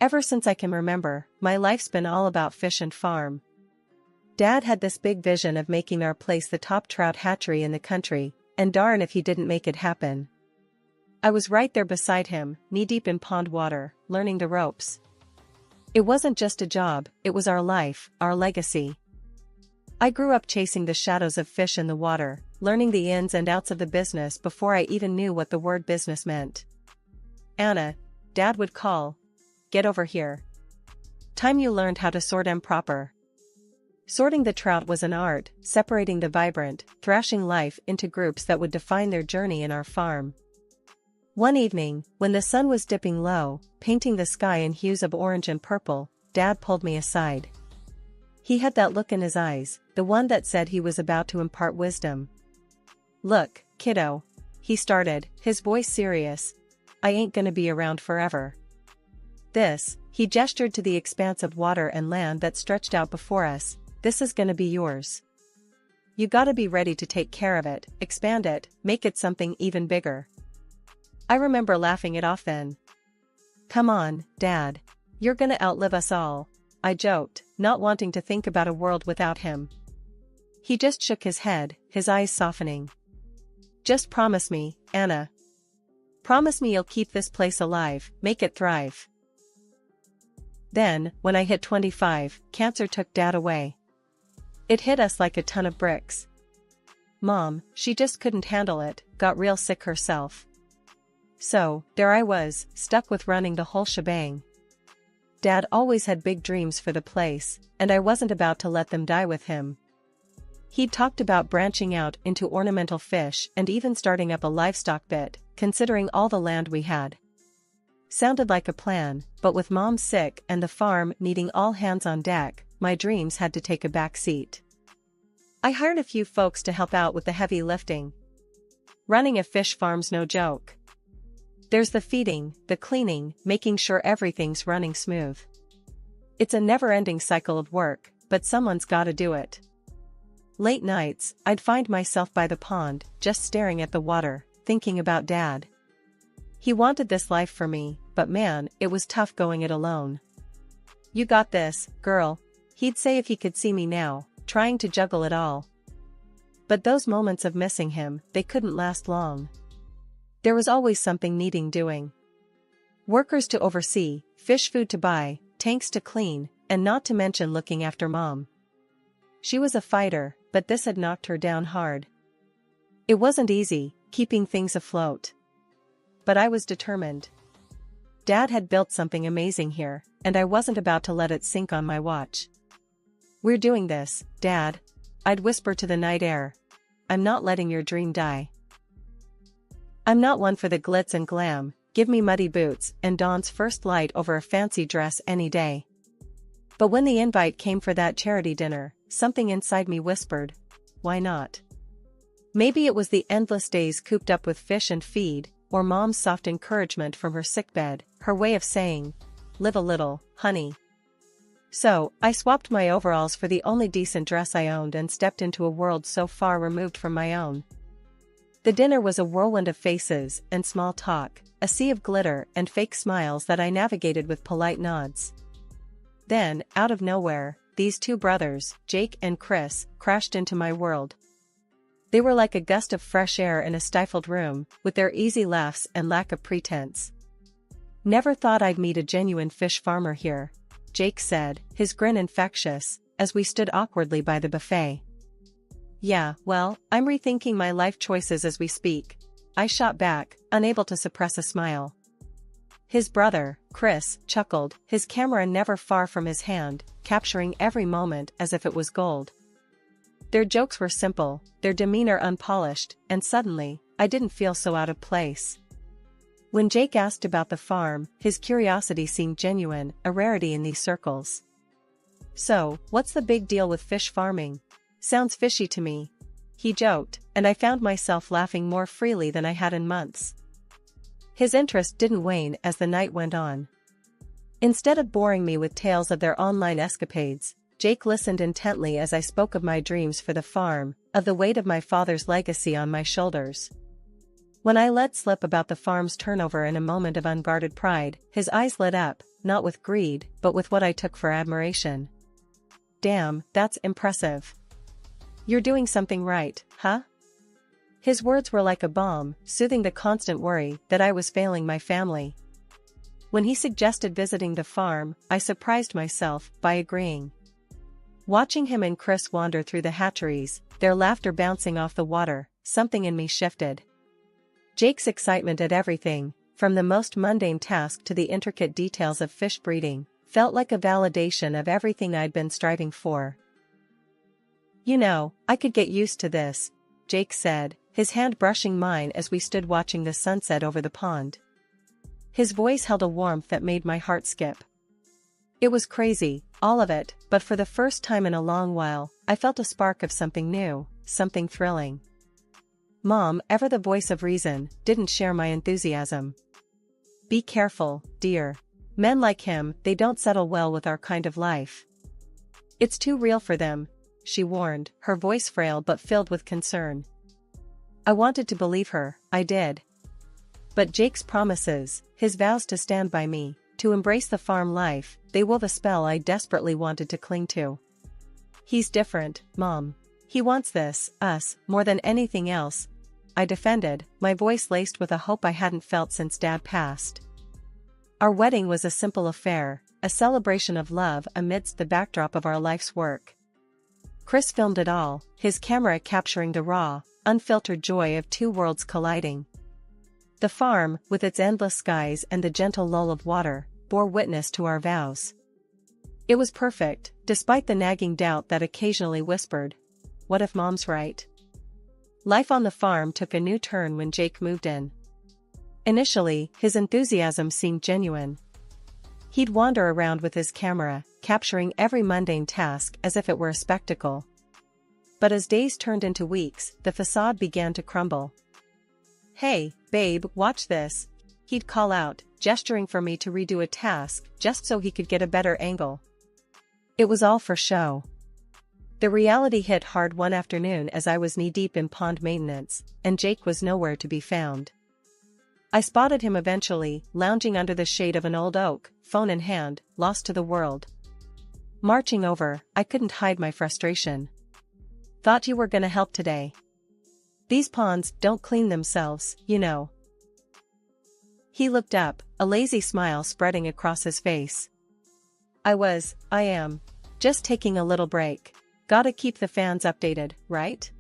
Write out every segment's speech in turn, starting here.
Ever since I can remember, my life's been all about fish and farm. Dad had this big vision of making our place the top trout hatchery in the country, and darn if he didn't make it happen. I was right there beside him, knee-deep in pond water, learning the ropes. It wasn't just a job, it was our life, our legacy. I grew up chasing the shadows of fish in the water, learning the ins and outs of the business before I even knew what the word business meant. "Anna," Dad would call. "Get over here. Time you learned how to sort 'em proper." Sorting the trout was an art, separating the vibrant, thrashing life into groups that would define their journey in our farm. One evening, when the sun was dipping low, painting the sky in hues of orange and purple, Dad pulled me aside. He had that look in his eyes, the one that said he was about to impart wisdom. "Look, kiddo," he started, his voice serious, "I ain't gonna be around forever. He gestured to the expanse of water and land that stretched out before us, "this is gonna be yours. You gotta be ready to take care of it, expand it, make it something even bigger." I remember laughing it off then. "Come on, Dad. You're gonna outlive us all," I joked, not wanting to think about a world without him. He just shook his head, his eyes softening. "Just promise me, Anna. Promise me you'll keep this place alive, make it thrive." Then, when I hit 25, cancer took Dad away. It hit us like a ton of bricks. Mom, she just couldn't handle it, got real sick herself. So, there I was, stuck with running the whole shebang. Dad always had big dreams for the place, and I wasn't about to let them die with him. He'd talked about branching out into ornamental fish and even starting up a livestock bit, considering all the land we had. Sounded like a plan, but with Mom sick and the farm needing all hands on deck, my dreams had to take a back seat. I hired a few folks to help out with the heavy lifting. Running a fish farm's no joke. There's the feeding, the cleaning, making sure everything's running smooth. It's a never-ending cycle of work, but someone's gotta do it. Late nights, I'd find myself by the pond, just staring at the water, thinking about Dad. He wanted this life for me, but man, it was tough going it alone. "You got this, girl," he'd say if he could see me now, trying to juggle it all. But those moments of missing him, they couldn't last long. There was always something needing doing. Workers to oversee, fish food to buy, tanks to clean, and not to mention looking after Mom. She was a fighter, but this had knocked her down hard. It wasn't easy, keeping things afloat. But I was determined. Dad had built something amazing here, and I wasn't about to let it sink on my watch. "We're doing this, Dad," I'd whisper to the night air. "I'm not letting your dream die. I'm not one for the glitz and glam, give me muddy boots and Dawn's first light over a fancy dress any day." But when the invite came for that charity dinner, something inside me whispered, why not? Maybe it was the endless days cooped up with fish and feed, or Mom's soft encouragement from her sickbed, her way of saying, "Live a little, honey." So, I swapped my overalls for the only decent dress I owned and stepped into a world so far removed from my own. The dinner was a whirlwind of faces and small talk, a sea of glitter and fake smiles that I navigated with polite nods. Then, out of nowhere, these two brothers, Jake and Chris, crashed into my world. They were like a gust of fresh air in a stifled room, with their easy laughs and lack of pretense. "Never thought I'd meet a genuine fish farmer here," Jake said, his grin infectious, as we stood awkwardly by the buffet. "Yeah, well, I'm rethinking my life choices as we speak," I shot back, unable to suppress a smile. His brother, Chris, chuckled, his camera never far from his hand, capturing every moment as if it was gold. Their jokes were simple, their demeanor unpolished, and suddenly, I didn't feel so out of place. When Jake asked about the farm, his curiosity seemed genuine, a rarity in these circles. "So, what's the big deal with fish farming? Sounds fishy to me," he joked, and I found myself laughing more freely than I had in months. His interest didn't wane as the night went on. Instead of boring me with tales of their online escapades, Jake listened intently as I spoke of my dreams for the farm, of the weight of my father's legacy on my shoulders. When I let slip about the farm's turnover in a moment of unguarded pride, his eyes lit up, not with greed, but with what I took for admiration. Damn, that's impressive. You're doing something right, huh? His words were like a balm, soothing the constant worry that I was failing my family. When he suggested visiting the farm, I surprised myself by agreeing. Watching him and Chris wander through the hatcheries, their laughter bouncing off the water, something in me shifted. Jake's excitement at everything, from the most mundane task to the intricate details of fish breeding, felt like a validation of everything I'd been striving for. You know, I could get used to this, Jake said, his hand brushing mine as we stood watching the sunset over the pond. His voice held a warmth that made my heart skip. It was crazy, all of it, but for the first time in a long while, I felt a spark of something new, something thrilling. Mom, ever the voice of reason, didn't share my enthusiasm. Be careful, dear. Men like him, they don't settle well with our kind of life. It's too real for them, she warned, her voice frail but filled with concern. I wanted to believe her, I did. But Jake's promises, his vows to stand by me, to embrace the farm life, they wove a spell I desperately wanted to cling to. He's different, Mom. He wants this, us, more than anything else, I defended, my voice laced with a hope I hadn't felt since Dad passed. Our wedding was a simple affair, a celebration of love amidst the backdrop of our life's work. Chris filmed it all, his camera capturing the raw, unfiltered joy of two worlds colliding. The farm, with its endless skies and the gentle lull of water, bore witness to our vows. It was perfect, despite the nagging doubt that occasionally whispered, "What if Mom's right?" Life on the farm took a new turn when Jake moved in. Initially, his enthusiasm seemed genuine. He'd wander around with his camera, capturing every mundane task as if it were a spectacle. But as days turned into weeks, the facade began to crumble. "Hey, babe, watch this," he'd call out, gesturing for me to redo a task just so he could get a better angle. It was all for show. The reality hit hard one afternoon as I was knee-deep in pond maintenance, and Jake was nowhere to be found. I spotted him eventually, lounging under the shade of an old oak, phone in hand, lost to the world. Marching over, I couldn't hide my frustration. "Thought you were gonna help today. These ponds don't clean themselves, you know." He looked up, a lazy smile spreading across his face. I am. Just taking a little break. Gotta keep the fans updated, right?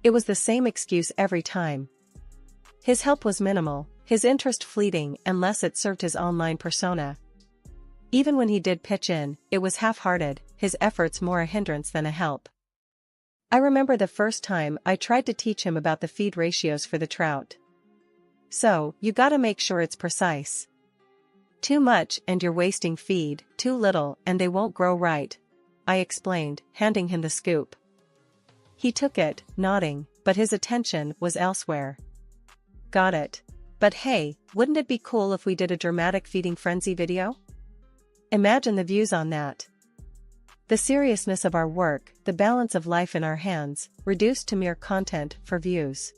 It was the same excuse every time. His help was minimal, his interest fleeting unless it served his online persona. Even when he did pitch in, it was half-hearted, his efforts more a hindrance than a help. I remember the first time I tried to teach him about the feed ratios for the trout. "So, you gotta make sure it's precise. Too much and you're wasting feed, too little and they won't grow right," I explained, handing him the scoop. He took it, nodding, but his attention was elsewhere. "Got it. But hey, wouldn't it be cool if we did a dramatic feeding frenzy video? Imagine the views on that." The seriousness of our work, the balance of life in our hands, reduced to mere content for views.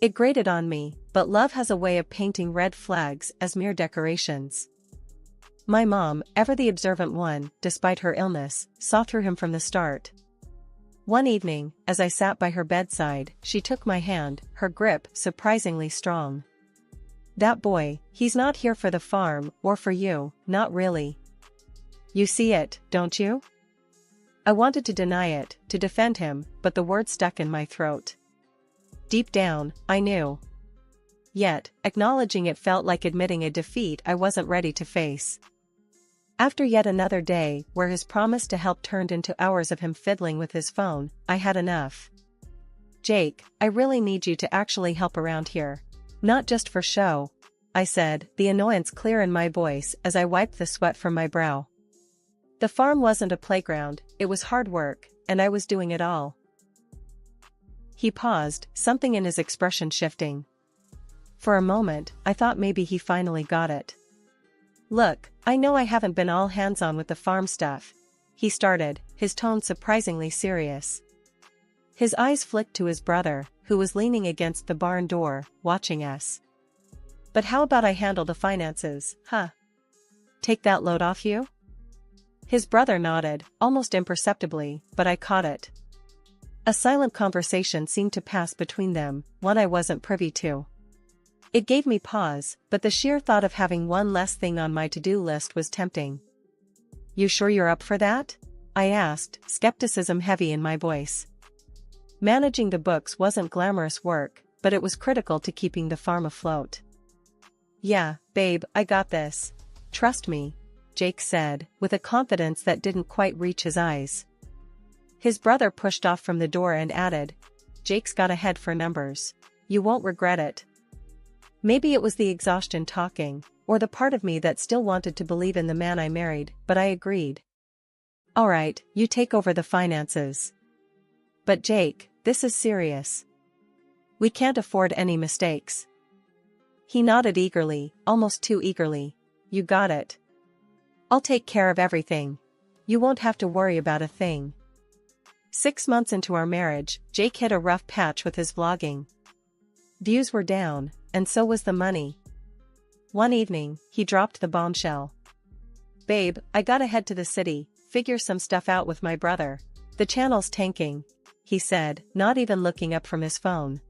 It grated on me, but love has a way of painting red flags as mere decorations. My mom, ever the observant one, despite her illness, saw through him from the start. One evening, as I sat by her bedside, she took my hand, her grip surprisingly strong. "That boy, he's not here for the farm, or for you, not really. You see it, don't you?" I wanted to deny it, to defend him, but the words stuck in my throat. Deep down, I knew. Yet, acknowledging it felt like admitting a defeat I wasn't ready to face. After yet another day, where his promise to help turned into hours of him fiddling with his phone, I had enough. "Jake, I really need you to actually help around here. Not just for show," I said, the annoyance clear in my voice as I wiped the sweat from my brow. The farm wasn't a playground, it was hard work, and I was doing it all. He paused, something in his expression shifting. For a moment, I thought maybe he finally got it. "Look, I know I haven't been all hands-on with the farm stuff," he started, his tone surprisingly serious. His eyes flicked to his brother, who was leaning against the barn door, watching us. "But how about I handle the finances, huh? Take that load off you?" His brother nodded, almost imperceptibly, but I caught it. A silent conversation seemed to pass between them, one I wasn't privy to. It gave me pause, but the sheer thought of having one less thing on my to-do list was tempting. "You sure you're up for that?" I asked, skepticism heavy in my voice. Managing the books wasn't glamorous work, but it was critical to keeping the farm afloat. "Yeah, babe, I got this. Trust me," Jake said, with a confidence that didn't quite reach his eyes. His brother pushed off from the door and added, "Jake's got a head for numbers. You won't regret it." Maybe it was the exhaustion talking, or the part of me that still wanted to believe in the man I married, but I agreed. "All right, you take over the finances." "But Jake, this is serious. We can't afford any mistakes." He nodded eagerly, almost too eagerly. "You got it. I'll take care of everything. You won't have to worry about a thing." 6 months into our marriage, Jake hit a rough patch with his vlogging. Views were down, and so was the money. One evening, he dropped the bombshell. "Babe, I gotta head to the city, figure some stuff out with my brother. The channel's tanking," he said, not even looking up from his phone.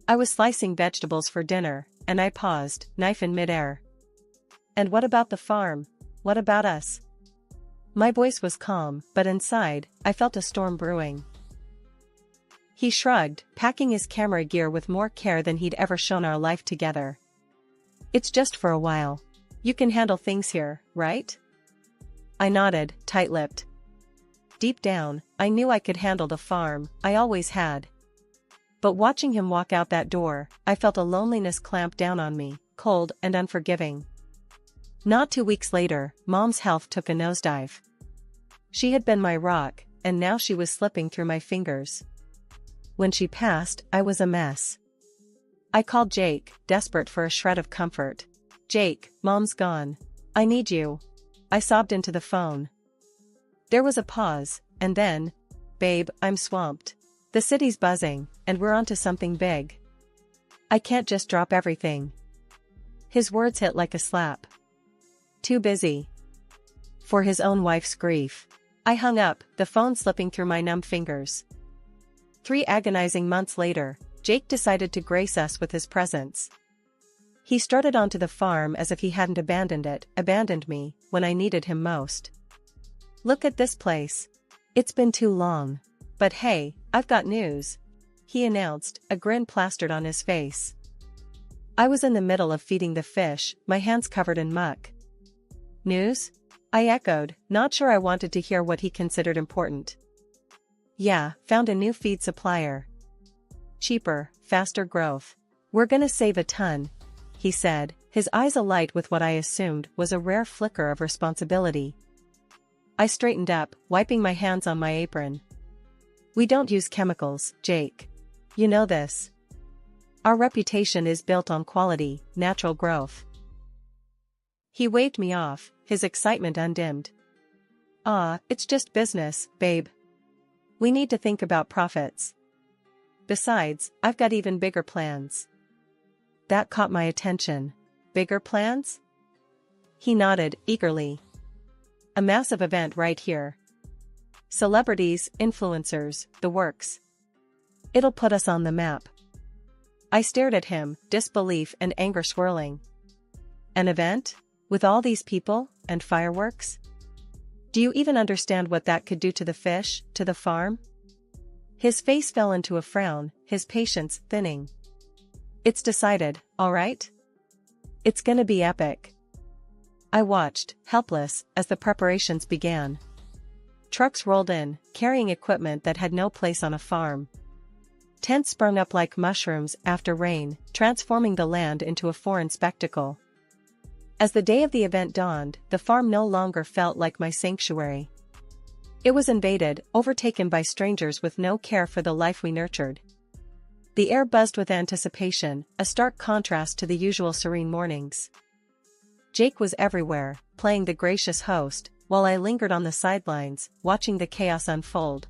I was slicing vegetables for dinner, and I paused, knife in midair. "And what about the farm? What about us?" My voice was calm, but inside, I felt a storm brewing. He shrugged, packing his camera gear with more care than he'd ever shown our life together. "It's just for a while. You can handle things here, right?" I nodded, tight-lipped. Deep down, I knew I could handle the farm, I always had. But watching him walk out that door, I felt a loneliness clamp down on me, cold and unforgiving. Not 2 weeks later, Mom's health took a nosedive. She had been my rock, and now she was slipping through my fingers. When she passed, I was a mess. I called Jake, desperate for a shred of comfort. "Jake, Mom's gone. I need you." I sobbed into the phone. There was a pause, and then, "Babe, I'm swamped. The city's buzzing, and we're onto something big. I can't just drop everything." His words hit like a slap. Too busy. For his own wife's grief. I hung up, the phone slipping through my numb fingers. 3 agonizing months later, Jake decided to grace us with his presence. He strutted onto the farm as if he hadn't abandoned me, when I needed him most. "Look at this place. It's been too long. But hey, I've got news," he announced, a grin plastered on his face. I was in the middle of feeding the fish, my hands covered in muck. "News?" I echoed, not sure I wanted to hear what he considered important. "Yeah, found a new feed supplier. Cheaper, faster growth. We're gonna save a ton," he said, his eyes alight with what I assumed was a rare flicker of responsibility. I straightened up, wiping my hands on my apron. "We don't use chemicals, Jake. You know this. Our reputation is built on quality, natural growth." He waved me off, his excitement undimmed. It's just business, babe. We need to think about profits. Besides, I've got even bigger plans." That caught my attention. "Bigger plans?" He nodded, eagerly. "A massive event right here. Celebrities, influencers, the works. It'll put us on the map." I stared at him, disbelief and anger swirling. "An event? With all these people, and fireworks? Do you even understand what that could do to the fish, to the farm?" His face fell into a frown, his patience thinning. "It's decided, all right? It's gonna be epic." I watched, helpless, as the preparations began. Trucks rolled in, carrying equipment that had no place on a farm. Tents sprung up like mushrooms after rain, transforming the land into a foreign spectacle. As the day of the event dawned, the farm no longer felt like my sanctuary. It was invaded, overtaken by strangers with no care for the life we nurtured. The air buzzed with anticipation, a stark contrast to the usual serene mornings. Jake was everywhere, playing the gracious host, while I lingered on the sidelines, watching the chaos unfold.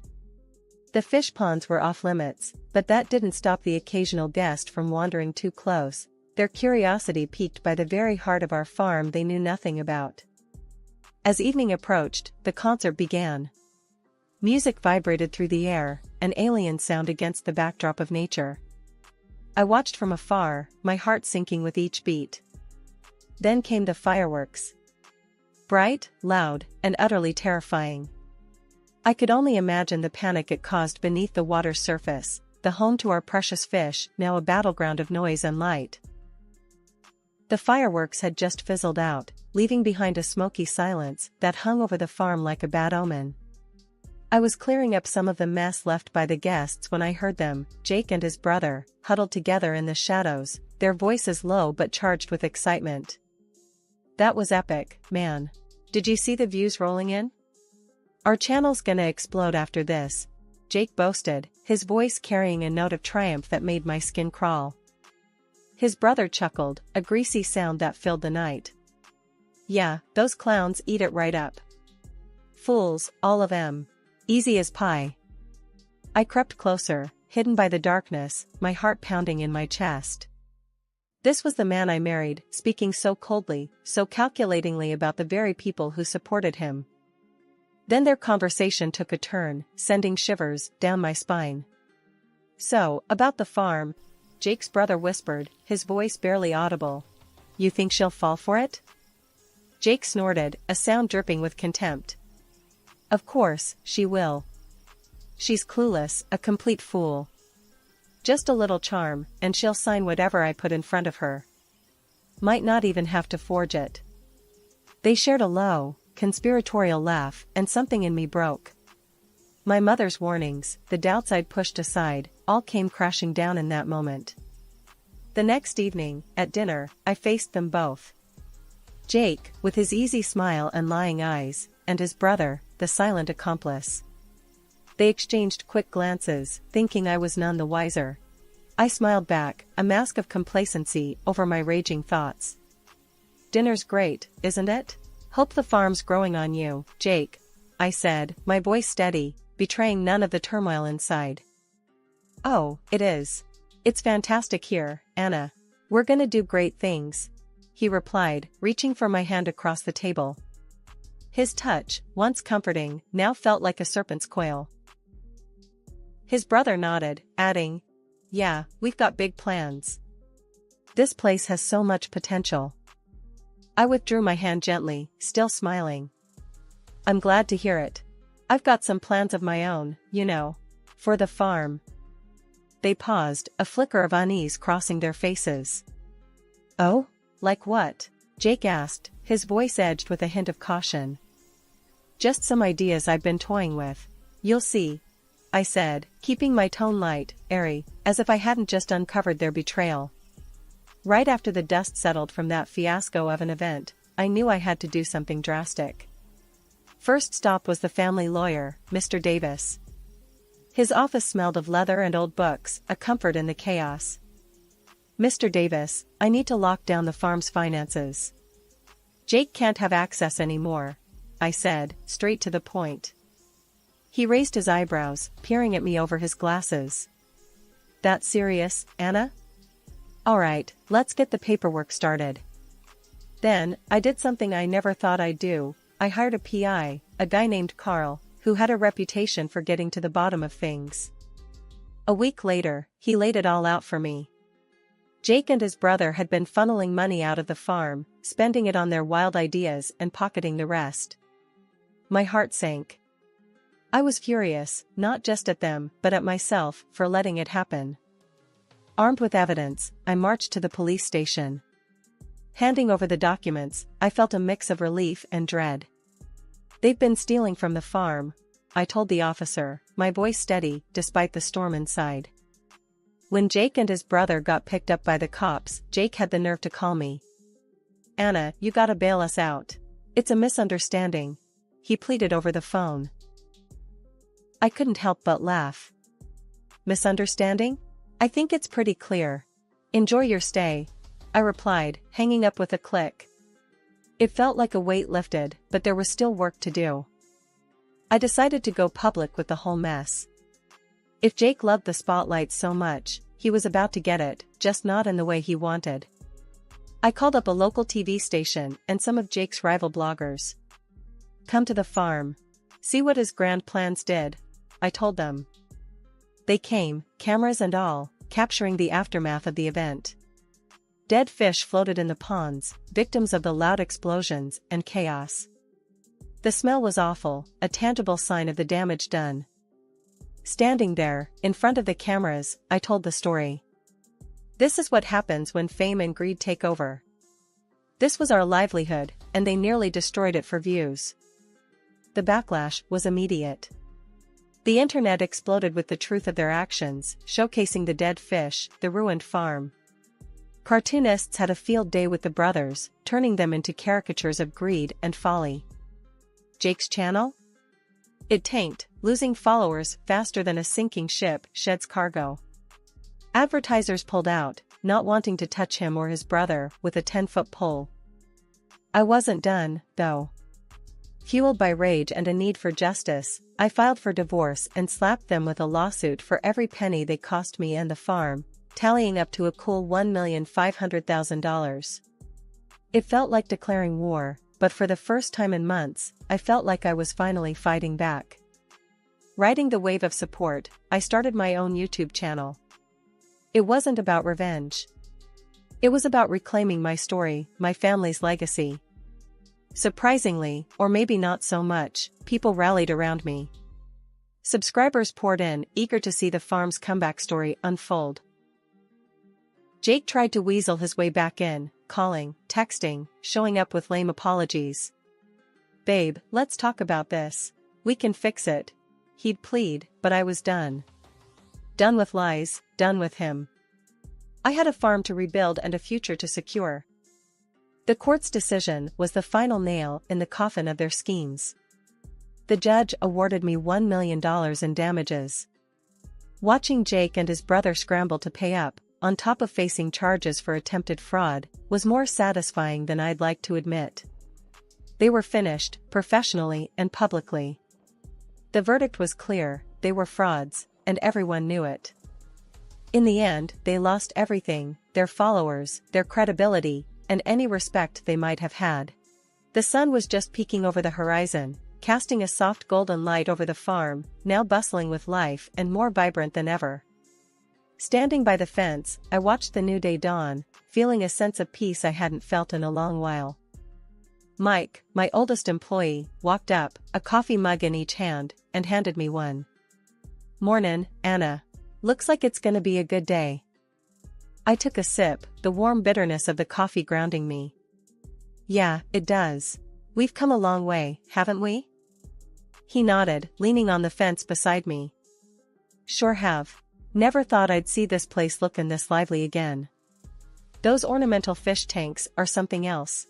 The fish ponds were off limits, but that didn't stop the occasional guest from wandering too close, their curiosity piqued by the very heart of our farm they knew nothing about. As evening approached, the concert began. Music vibrated through the air, an alien sound against the backdrop of nature. I watched from afar, my heart sinking with each beat. Then came the fireworks. Bright, loud, and utterly terrifying. I could only imagine the panic it caused beneath the water's surface, the home to our precious fish, now a battleground of noise and light. The fireworks had just fizzled out, leaving behind a smoky silence that hung over the farm like a bad omen. I was clearing up some of the mess left by the guests when I heard them, Jake and his brother, huddled together in the shadows, their voices low but charged with excitement. "That was epic, man. Did you see the views rolling in? Our channel's gonna explode after this," Jake boasted, his voice carrying a note of triumph that made my skin crawl. His brother chuckled, a greasy sound that filled the night. "Yeah, those clowns eat it right up. Fools, all of 'em. Easy as pie." I crept closer, hidden by the darkness, my heart pounding in my chest. This was the man I married, speaking so coldly, so calculatingly about the very people who supported him. Then their conversation took a turn, sending shivers down my spine. "So, about the farm," Jake's brother whispered, his voice barely audible. "You think she'll fall for it?" Jake snorted, a sound dripping with contempt. "Of course, she will. She's clueless, a complete fool. Just a little charm, and she'll sign whatever I put in front of her. Might not even have to forge it." They shared a low, conspiratorial laugh, and something in me broke. My mother's warnings, the doubts I'd pushed aside, all came crashing down in that moment. The next evening, at dinner, I faced them both. Jake, with his easy smile and lying eyes, and his brother, the silent accomplice. They exchanged quick glances, thinking I was none the wiser. I smiled back, a mask of complacency over my raging thoughts. "Dinner's great, isn't it? Hope the farm's growing on you, Jake," I said, my voice steady, betraying none of the turmoil inside. "Oh, it is. It's fantastic here, Anna. We're gonna do great things," he replied, reaching for my hand across the table. His touch, once comforting, now felt like a serpent's coil. His brother nodded, adding, "Yeah, we've got big plans. This place has so much potential." I withdrew my hand gently, still smiling. "I'm glad to hear it. I've got some plans of my own, you know. For the farm." They paused, a flicker of unease crossing their faces. "Oh? Like what?" Jake asked, his voice edged with a hint of caution. "Just some ideas I've been toying with. You'll see," I said, keeping my tone light, airy, as if I hadn't just uncovered their betrayal. Right after the dust settled from that fiasco of an event, I knew I had to do something drastic. First stop was the family lawyer, Mr. Davis. His office smelled of leather and old books, a comfort in the chaos. "Mr. Davis, I need to lock down the farm's finances. Jake can't have access anymore," I said, straight to the point. He raised his eyebrows, peering at me over his glasses. "That serious, Anna? All right, let's get the paperwork started." Then, I did something I never thought I'd do. I hired a PI, a guy named Carl, who had a reputation for getting to the bottom of things. A week later, he laid it all out for me. Jake and his brother had been funneling money out of the farm, spending it on their wild ideas and pocketing the rest. My heart sank. I was furious, not just at them, but at myself, for letting it happen. Armed with evidence, I marched to the police station. Handing over the documents, I felt a mix of relief and dread. "They've been stealing from the farm," I told the officer, my voice steady, despite the storm inside. When Jake and his brother got picked up by the cops, Jake had the nerve to call me. "Anna, you gotta bail us out. It's a misunderstanding," he pleaded over the phone. I couldn't help but laugh. "Misunderstanding? I think it's pretty clear. Enjoy your stay," I replied, hanging up with a click. It felt like a weight lifted, but there was still work to do. I decided to go public with the whole mess. If Jake loved the spotlight so much, he was about to get it, just not in the way he wanted. I called up a local TV station and some of Jake's rival bloggers. "Come to the farm. See what his grand plans did," I told them. They came, cameras and all, capturing the aftermath of the event. Dead fish floated in the ponds, victims of the loud explosions and chaos. The smell was awful, a tangible sign of the damage done. Standing there, in front of the cameras, I told the story. This is what happens when fame and greed take over. This was our livelihood, and they nearly destroyed it for views. The backlash was immediate. The internet exploded with the truth of their actions, showcasing the dead fish, the ruined farm. Cartoonists had a field day with the brothers, turning them into caricatures of greed and folly. Jake's channel? It tanked, losing followers faster than a sinking ship sheds cargo. Advertisers pulled out, not wanting to touch him or his brother with a 10-foot pole. I wasn't done, though. Fueled by rage and a need for justice, I filed for divorce and slapped them with a lawsuit for every penny they cost me and the farm, tallying up to a cool $1,500,000. It felt like declaring war, but for the first time in months, I felt like I was finally fighting back. Riding the wave of support, I started my own YouTube channel. It wasn't about revenge. It was about reclaiming my story, my family's legacy. Surprisingly, or maybe not so much, people rallied around me. Subscribers poured in, eager to see the farm's comeback story unfold. Jake tried to weasel his way back in, calling, texting, showing up with lame apologies. "Babe, let's talk about this. We can fix it," he'd plead, but I was done. Done with lies, done with him. I had a farm to rebuild and a future to secure. The court's decision was the final nail in the coffin of their schemes. The judge awarded me $1 million in damages. Watching Jake and his brother scramble to pay up, on top of facing charges for attempted fraud, was more satisfying than I'd like to admit. They were finished, professionally and publicly. The verdict was clear: they were frauds, and everyone knew it. In the end, they lost everything: their followers, their credibility, and any respect they might have had. The sun was just peeking over the horizon, casting a soft golden light over the farm, now bustling with life and more vibrant than ever. Standing by the fence, I watched the new day dawn, feeling a sense of peace I hadn't felt in a long while. Mike, my oldest employee, walked up, a coffee mug in each hand, and handed me one. "Mornin', Anna. Looks like it's gonna be a good day." I took a sip, the warm bitterness of the coffee grounding me. "Yeah, it does. We've come a long way, haven't we?" He nodded, leaning on the fence beside me. "Sure have. Never thought I'd see this place looking this lively again. Those ornamental fish tanks are something else."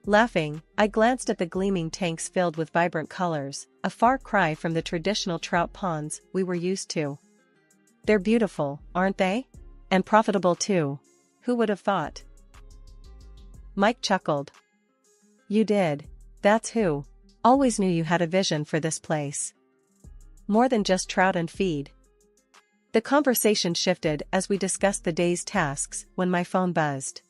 Laughing, I glanced at the gleaming tanks filled with vibrant colors, a far cry from the traditional trout ponds we were used to. "They're beautiful, aren't they? And profitable too. Who would have thought?" Mike chuckled. "You did. That's who. Always knew you had a vision for this place. More than just trout and feed." The conversation shifted as we discussed the day's tasks when my phone buzzed.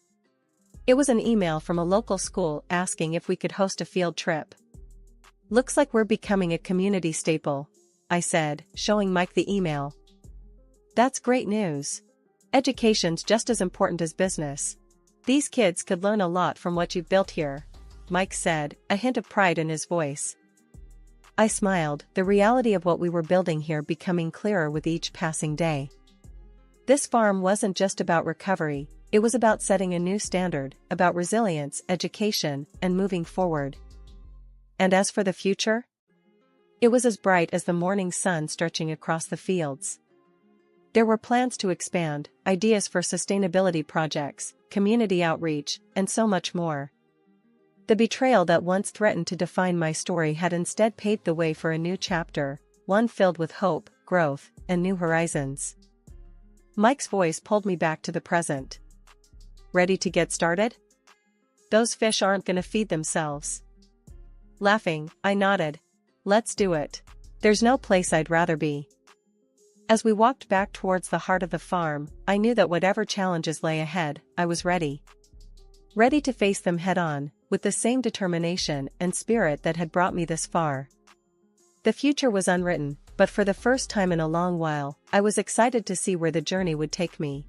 It was an email from a local school asking if we could host a field trip. "Looks like we're becoming a community staple," I said, showing Mike the email. "That's great news. Education's just as important as business. These kids could learn a lot from what you've built here," Mike said, a hint of pride in his voice. I smiled, the reality of what we were building here becoming clearer with each passing day. This farm wasn't just about recovery, it was about setting a new standard, about resilience, education, and moving forward. And as for the future? It was as bright as the morning sun stretching across the fields. There were plans to expand, ideas for sustainability projects, community outreach, and so much more. The betrayal that once threatened to define my story had instead paved the way for a new chapter, one filled with hope, growth, and new horizons. Mike's voice pulled me back to the present. "Ready to get started? Those fish aren't gonna feed themselves." Laughing, I nodded. "Let's do it. There's no place I'd rather be." As we walked back towards the heart of the farm, I knew that whatever challenges lay ahead, I was ready. Ready to face them head-on, with the same determination and spirit that had brought me this far. The future was unwritten, but for the first time in a long while, I was excited to see where the journey would take me.